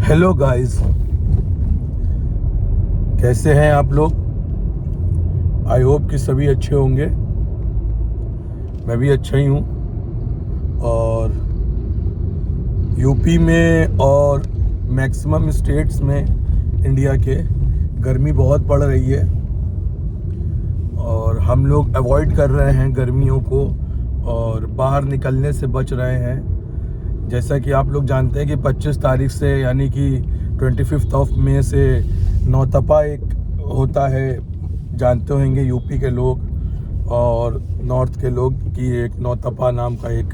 Hello guys, कैसे हैं आप लोग। आई होप कि सभी अच्छे होंगे। मैं भी अच्छा ही हूँ। और यूपी में और मैक्सिमम स्टेट्स में इंडिया के गर्मी बहुत पड़ रही है और हम लोग अवॉइड कर रहे हैं गर्मियों को और बाहर निकलने से बच रहे हैं। जैसा कि आप लोग जानते हैं कि 25 तारीख से यानी कि 25 मई से नौतपा एक होता है, जानते होंगे यूपी के लोग और नॉर्थ के लोग कि एक नौतपा नाम का एक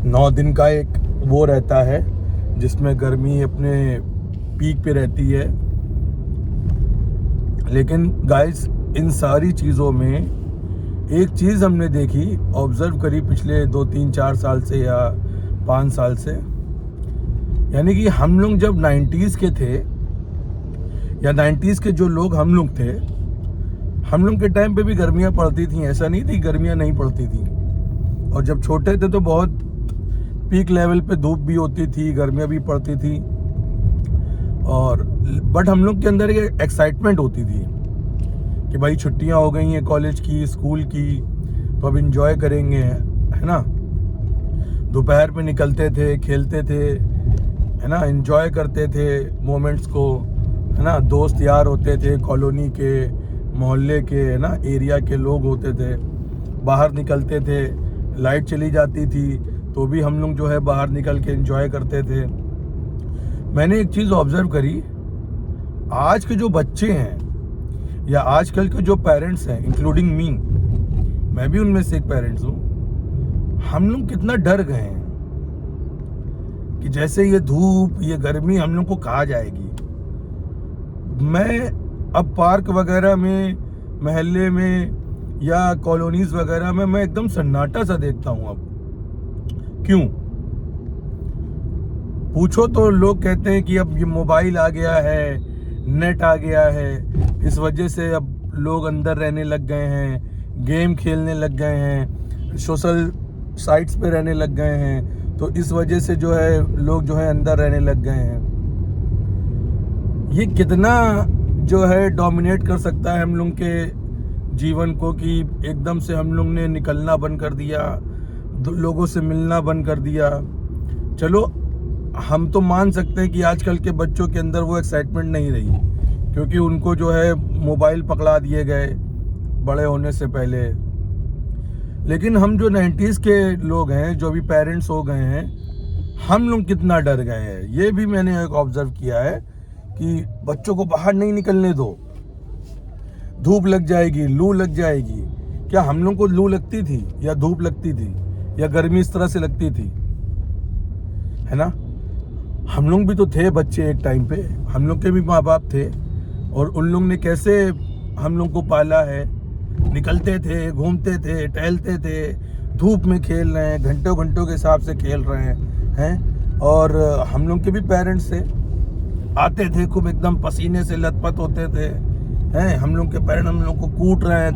9 दिन का एक वो रहता है जिसमें गर्मी अपने पीक पे रहती है। लेकिन गाइस, इन सारी चीज़ों में एक चीज़ हमने देखी, ऑब्ज़र्व करी पिछले 2-3-4 साल से या 5 साल से, यानी कि हम लोग जब 90s के थे या 90s के जो लोग हम लोग थे, हम लोग के टाइम पे भी गर्मियाँ पड़ती थी। ऐसा नहीं थी गर्मियाँ नहीं पड़ती थी। और जब छोटे थे तो बहुत पीक लेवल पे धूप भी होती थी, गर्मियाँ भी पड़ती थी। और बट हम लोग के अंदर एक एक्साइटमेंट होती थी कि भाई छुट्टियाँ हो गई हैं कॉलेज की, स्कूल की, तो अब इंजॉय करेंगे, है ना। दोपहर में निकलते थे, खेलते थे, है ना, एंजॉय करते थे मोमेंट्स को, है ना। दोस्त यार होते थे, कॉलोनी के, मोहल्ले के, है ना, एरिया के लोग होते थे। बाहर निकलते थे, लाइट चली जाती थी तो भी हम लोग जो है बाहर निकल के एंजॉय करते थे। मैंने एक चीज़ ऑब्जर्व करी, आज के जो बच्चे हैं या आजकल के जो पेरेंट्स हैं, इंक्लूडिंग मी, मैं भी उनमें से एक पेरेंट्स हूँ, हम लोग कितना डर गए हैं कि जैसे ये धूप, ये गर्मी हम लोग को कहाँ जाएगी। मैं अब पार्क वगैरह में, मोहल्ले में या कॉलोनीज वगैरह में मैं एकदम सन्नाटा सा देखता हूँ। अब क्यों पूछो तो लोग कहते हैं कि अब ये मोबाइल आ गया है, नेट आ गया है, इस वजह से अब लोग अंदर रहने लग गए हैं, गेम खेलने लग गए हैं, सोशल साइट्स पे रहने लग गए हैं, तो इस वजह से जो है लोग जो है अंदर रहने लग गए हैं। ये कितना जो है डोमिनेट कर सकता है हम लोग के जीवन को कि एकदम से हम लोग ने निकलना बंद कर दिया, लोगों से मिलना बंद कर दिया। चलो, हम तो मान सकते हैं कि आजकल के बच्चों के अंदर वो एक्साइटमेंट नहीं रही क्योंकि उनको जो है मोबाइल पकड़ा दिए गए बड़े होने से पहले। लेकिन हम जो 90s के लोग हैं, जो भी पेरेंट्स हो गए हैं, हम लोग कितना डर गए हैं। ये भी मैंने एक ऑब्जर्व किया है कि बच्चों को बाहर नहीं निकलने दो, धूप लग जाएगी, लू लग जाएगी। क्या हम लोग को लू लगती थी या धूप लगती थी या गर्मी इस तरह से लगती थी, है ना। हम लोग भी तो थे बच्चे एक टाइम पे, हम लोग के भी माँ बाप थे और उन लोग ने कैसे हम लोग को पाला है। निकलते थे, घूमते थे, टहलते थे, धूप में खेल रहे हैं, घंटों घंटों के हिसाब से खेल रहे हैं। और हम लोग के भी पेरेंट्स थे, आते थे खूब एकदम पसीने से लथपथ होते थे, हैं। हम लोग के पेरेंट्स हम लोग को कूट रहे हैं,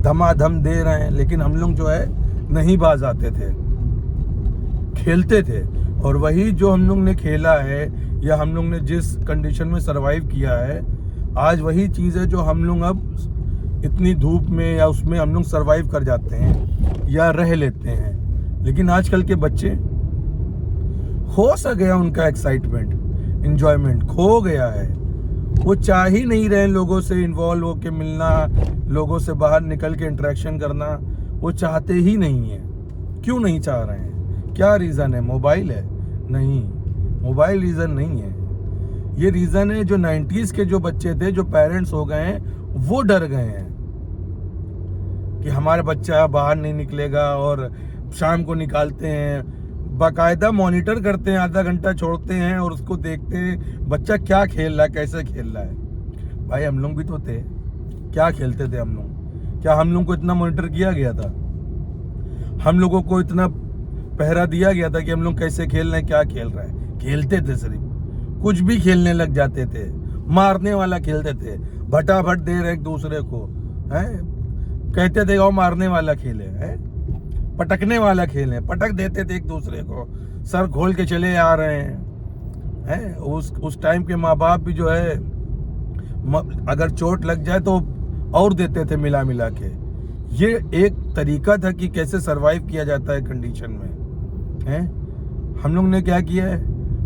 धमाधम दे रहे हैं, लेकिन हम लोग जो है नहीं बाज आते थे, खेलते थे। और वही जो हम लोग ने खेला है या हम लोग ने जिस कंडीशन में सरवाइव किया है, आज वही चीज़ है जो हम लोग अब इतनी धूप में या उसमें हम लोग सरवाइव कर जाते हैं या रह लेते हैं। लेकिन आजकल के बच्चे, खो सा गया उनका एक्साइटमेंट, एंजॉयमेंट खो गया है। वो चाह ही नहीं रहे लोगों से इन्वॉल्व होके मिलना, लोगों से बाहर निकल के इंटरेक्शन करना, वो चाहते ही नहीं है। क्यों नहीं चाह रहे हैं? क्या रीज़न है? मोबाइल है? नहीं, मोबाइल रीज़न नहीं है। ये रीज़न है जो 90s के जो बच्चे थे, जो पेरेंट्स हो गए हैं, वो डर गए हैं कि हमारा बच्चा बाहर नहीं निकलेगा। और शाम को निकालते हैं, बाकायदा मॉनिटर करते हैं, आधा घंटा छोड़ते हैं और उसको देखते हैं बच्चा क्या खेल रहा है, कैसे खेल रहा है। भाई हम लोग भी तो थे, क्या खेलते थे हम लोग? क्या हम लोग को इतना मॉनिटर किया गया था? हम लोगों को इतना पहरा दिया गया था कि हम लोग कैसे खेल रहे हैं, क्या खेल रहे हैं? खेलते थे, सिर्फ कुछ भी खेलने लग जाते थे, मारने वाला खेलते थे, भटाभट दे रहे एक दूसरे को, हैं। कहते थे वो मारने वाला खेले, हैं, पटकने वाला खेल है, पटक देते थे एक दूसरे को, सर खोल के चले आ रहे हैं। हैं। उस टाइम के माँ बाप भी जो है अगर चोट लग जाए तो और देते थे मिला मिला के। ये एक तरीका था कि कैसे सरवाइव किया जाता है कंडीशन में, हैं। हम लोग ने क्या किया है,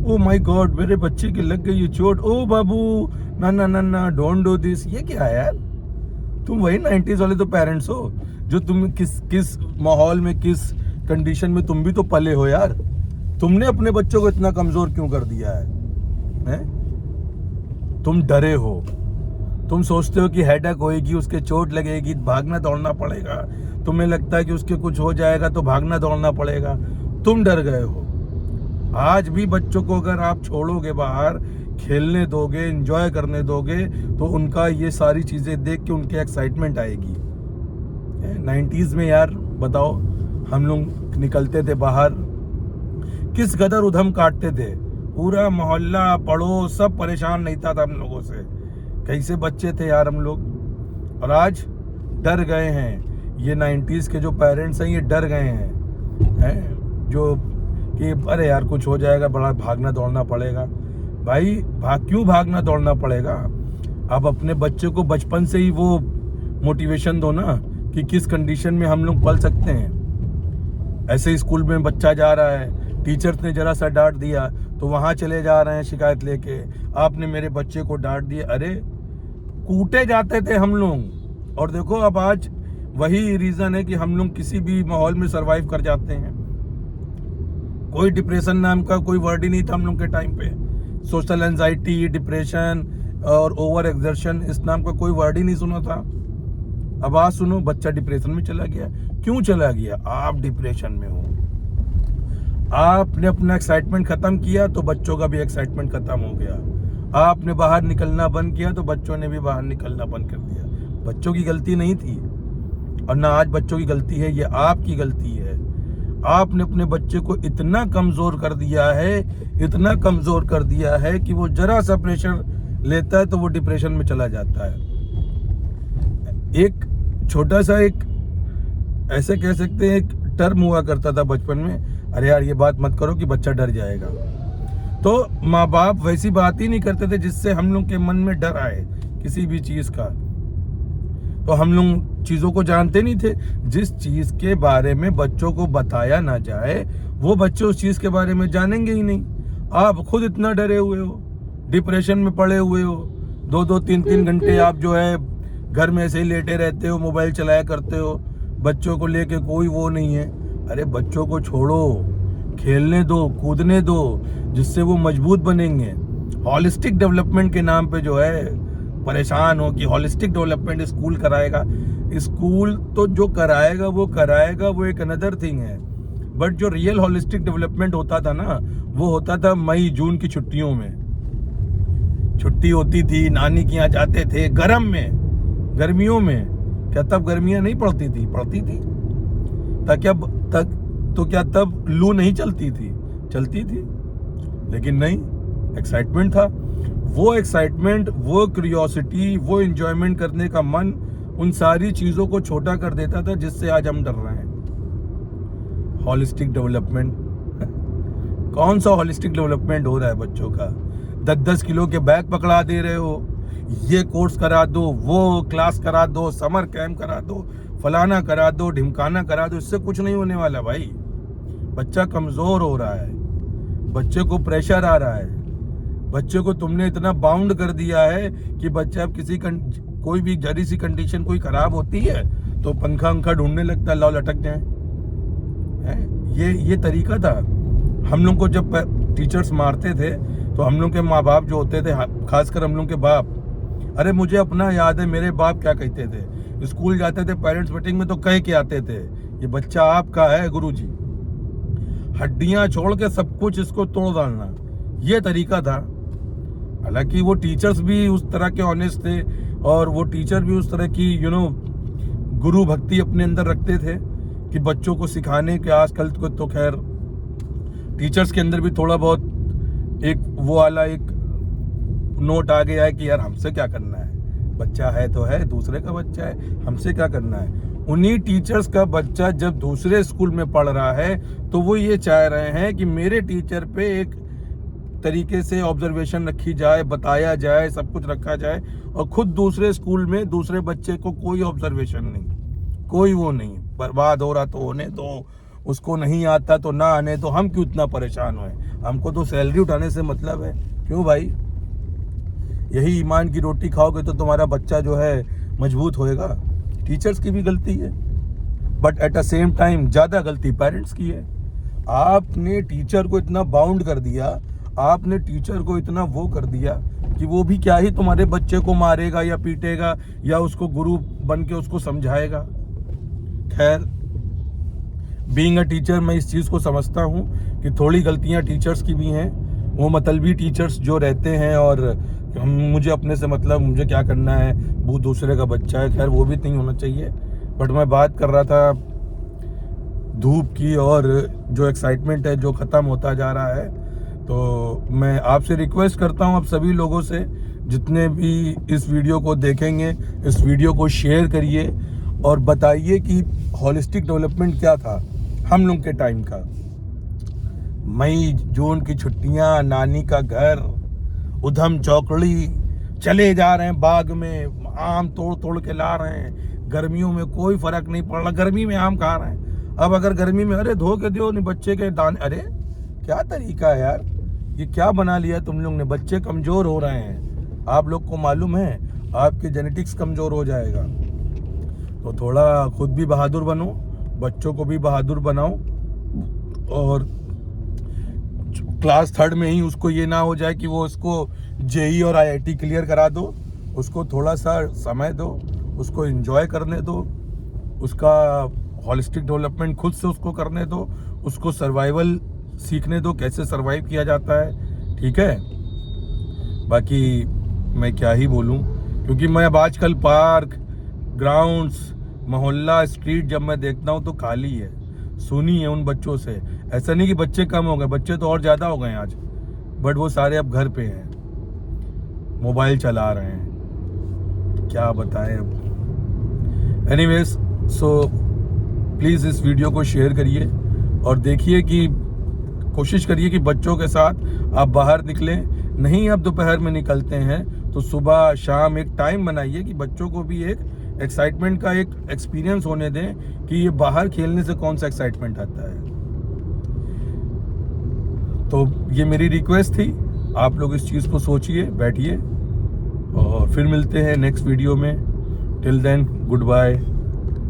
ओ माय गॉड मेरे बच्चे की लग गई ये चोट, ओ बाबू ना ना ना ना डोंट डू दिस। ये क्या है यार, तुम वही 90s वाले तो पेरेंट्स हो जो तुम किस माहौल में, किस कंडीशन में तुम भी तो पले हो यार। तुमने अपने बच्चों को इतना कमजोर क्यों कर दिया है, हैं? तुम डरे हो, तुम सोचते हो कि हेडेक होएगी, उसके चोट लगेगी, भागना दौड़ना पड़ेगा। तुम्हें लगता है कि उसके कुछ हो जाएगा तो भागना दौड़ना पड़ेगा। तुम डर गए हो। आज भी बच्चों को अगर आप छोड़ोगे बाहर, खेलने दोगे, एंजॉय करने दोगे, तो उनका ये सारी चीज़ें देख के उनकी एक्साइटमेंट आएगी। 90s में यार बताओ, हम लोग निकलते थे बाहर, किस कदर उधम काटते थे, पूरा मोहल्ला पड़ोस सब परेशान नहीं था हम लोगों से। कैसे बच्चे थे यार हम लोग। और आज डर गए हैं, ये 90s के जो पेरेंट्स हैं ये डर गए हैं, जो कि अरे यार कुछ हो जाएगा, बड़ा भागना दौड़ना पड़ेगा। भाई क्यों भागना दौड़ना पड़ेगा। आप अपने बच्चे को बचपन से ही वो मोटिवेशन दो ना कि किस कंडीशन में हम लोग पल सकते हैं। ऐसे ही स्कूल में बच्चा जा रहा है, टीचर्स ने जरा सा डांट दिया तो वहाँ चले जा रहे हैं शिकायत लेके, आपने मेरे बच्चे को डांट दिया। अरे कूटे जाते थे हम लोग, और देखो अब आज वही रीज़न है कि हम लोग किसी भी माहौल में सरवाइव कर जाते हैं। कोई डिप्रेशन नाम का कोई वर्ड ही नहीं था हम लोग के टाइम पे। सोशल एंजाइटी, डिप्रेशन और ओवर एक्सर्शन, इस नाम का कोई वर्ड ही नहीं सुना था। अब आज सुनो, बच्चा डिप्रेशन में चला गया। क्यों चला गया? आप डिप्रेशन में हो, आपने अपना एक्साइटमेंट खत्म किया तो बच्चों का भी एक्साइटमेंट खत्म हो गया। आपने बाहर निकलना बंद किया तो बच्चों ने भी बाहर निकलना बंद कर दिया। बच्चों की गलती नहीं थी, और ना आज बच्चों की गलती है, ये आपकी गलती है। आपने अपने बच्चे को इतना कमजोर कर दिया है, इतना कमजोर कर दिया है कि वो जरा सा प्रेशर लेता है तो वो डिप्रेशन में चला जाता है। एक छोटा सा एक ऐसे कह सकते हैं एक टर्म हुआ करता था बचपन में, अरे यार ये बात मत करो कि बच्चा डर जाएगा। तो माँ बाप वैसी बात ही नहीं करते थे जिससे हम लोग के मन में डर आए किसी भी चीज़ का। तो हम लोग चीज़ों को जानते नहीं थे। जिस चीज़ के बारे में बच्चों को बताया ना जाए वो बच्चे उस चीज़ के बारे में जानेंगे ही नहीं। आप खुद इतना डरे हुए हो, डिप्रेशन में पड़े हुए हो, 2-2, 3-3 घंटे आप जो है घर में ऐसे ही लेटे रहते हो, मोबाइल चलाया करते हो, बच्चों को लेके कोई वो नहीं है। अरे बच्चों को छोड़ो, खेलने दो, कूदने दो, जिससे वो मजबूत बनेंगे। हॉलिस्टिक डेवलपमेंट के नाम पे जो है परेशान हो कि हॉलिस्टिक डेवलपमेंट स्कूल कराएगा। स्कूल तो जो कराएगा वो एक अनदर थिंग है, बट जो रियल हॉलिस्टिक डेवलपमेंट होता था ना, वो होता था मई जून की छुट्टियों में। छुट्टी होती थी, नानी के यहाँ जाते थे, गर्मियों में। क्या तब गर्मियां नहीं पड़ती थी? पड़ती थी। क्या तब लू नहीं चलती थी? चलती थी, लेकिन नहीं, एक्साइटमेंट था। वो एक्साइटमेंट, वो क्यूरियोसिटी, वो एंजॉयमेंट करने का मन उन सारी चीजों को छोटा कर देता था जिससे आज हम डर रहे हैं। हॉलिस्टिक डेवलपमेंट कौन सा हॉलिस्टिक डेवलपमेंट हो रहा है बच्चों का? 10-10 किलो के बैग पकड़ा दे रहे हो, ये कोर्स करा दो, वो क्लास करा दो, समर कैंप करा दो, फलाना करा दो, ढिमकाना करा दो। इससे कुछ नहीं होने वाला भाई। बच्चा कमजोर हो रहा है, बच्चे को प्रेशर आ रहा है, बच्चे को तुमने इतना बाउंड कर दिया है कि बच्चा अब कोई भी जरी सी कंडीशन कोई खराब होती है तो पंखा उंखा ढूंढने लगता है, लाओ लटक जाए। ये तरीका था। हम लोग को जब टीचर्स मारते थे तो हम लोग के माँ बाप जो होते थे, खासकर हम लोग के बाप, अरे मुझे अपना याद है मेरे बाप क्या कहते थे, स्कूल जाते थे पेरेंट्स मीटिंग में तो कह के आते थे, ये बच्चा आपका है गुरुजी, हड्डियां छोड़ के सब कुछ इसको तोड़ डालना। ये तरीका था। हालांकि वो टीचर्स भी उस तरह के ऑनेस्ट थे, और वो टीचर भी उस तरह की गुरु भक्ति अपने अंदर रखते थे कि बच्चों को सिखाने के। आजकल तो खैर टीचर्स के अंदर भी थोड़ा बहुत एक वो वाला एक नोट आ गया है कि यार हमसे क्या करना है, बच्चा है तो है, दूसरे का बच्चा है, हमसे क्या करना है। उन्हीं टीचर्स का बच्चा जब दूसरे स्कूल में पढ़ रहा है तो वो ये चाह रहे हैं कि मेरे टीचर पे एक तरीके से ऑब्जर्वेशन रखी जाए, बताया जाए, सब कुछ रखा जाए, और खुद दूसरे स्कूल में दूसरे बच्चे को कोई ऑब्जर्वेशन नहीं, कोई वो नहीं, बर्बाद हो रहा तो होने दो, उसको नहीं आता तो ना आने दो, हम क्यों इतना परेशान हुए, हमको तो सैलरी उठाने से मतलब है। क्यों भाई, यही ईमान की रोटी खाओगे तो तुम्हारा बच्चा जो है मजबूत होएगा। टीचर्स की भी गलती है, but at a same time ज़्यादा गलती पेरेंट्स की है। आपने टीचर को इतना बाउंड कर दिया, आपने टीचर को इतना वो कर दिया कि वो भी क्या ही तुम्हारे बच्चे को मारेगा या पीटेगा या उसको गुरु बन के उसको समझाएगा। खैर, बीइंग अ टीचर मैं इस चीज़ को समझता हूँ कि थोड़ी गलतियाँ टीचर्स की भी हैं। वो मतलबी टीचर्स जो रहते हैं और मुझे अपने से मतलब, मुझे क्या करना है, वो दूसरे का बच्चा है, खैर वो भी नहीं होना चाहिए। बट मैं बात कर रहा था धूप की और जो एक्साइटमेंट है जो ख़त्म होता जा रहा है। तो मैं आपसे रिक्वेस्ट करता हूँ, आप सभी लोगों से, जितने भी इस वीडियो को देखेंगे, इस वीडियो को शेयर करिए और बताइए कि होलिस्टिक डेवलपमेंट क्या था हम लोग के टाइम का। मई जून की छुट्टियां, नानी का घर, उधम चौकड़ी, चले जा रहे हैं बाग में, आम तोड़ तोड़ के ला रहे हैं। गर्मियों में कोई फर्क नहीं पड़ रहा, गर्मी में आम खा रहे हैं। अब अगर गर्मी में अरे धो के दो नहीं बच्चे के दाने, अरे क्या तरीका है यार, ये क्या बना लिया तुम लोग ने। बच्चे कमज़ोर हो रहे हैं, आप लोग को मालूम है आपके जेनेटिक्स कमज़ोर हो जाएगा। तो थोड़ा खुद भी बहादुर बनो, बच्चों को भी बहादुर बनाओ, और क्लास 3rd में ही उसको ये ना हो जाए कि वो उसको जेई और आईआईटी क्लियर करा दो। उसको थोड़ा सा समय दो, उसको एंजॉय करने दो, उसका होलिस्टिक डेवलपमेंट खुद से उसको करने दो, उसको सर्वाइवल सीखने दो, कैसे सर्वाइव किया जाता है। ठीक है, बाकी मैं क्या ही बोलूं, क्योंकि मैं अब आजकल पार्क, ग्राउंड्स, मोहल्ला, स्ट्रीट जब मैं देखता हूं तो खाली है, सुनी है उन बच्चों से। ऐसा नहीं कि बच्चे कम हो गए, बच्चे तो और ज़्यादा हो गए आज, बट वो सारे अब घर पे हैं, मोबाइल चला रहे हैं, क्या बताएं अब। एनीवेज, सो प्लीज़ इस वीडियो को शेयर करिए और देखिए कि कोशिश करिए कि बच्चों के साथ आप बाहर निकलें। नहीं आप दोपहर में निकलते हैं तो सुबह शाम एक टाइम बनाइए कि बच्चों को भी एक एक्साइटमेंट का एक एक्सपीरियंस होने दें कि ये बाहर खेलने से कौन सा एक्साइटमेंट आता है। तो ये मेरी रिक्वेस्ट थी, आप लोग इस चीज़ को सोचिए, बैठिए, और फिर मिलते हैं नेक्स्ट वीडियो में। Till then, good bye.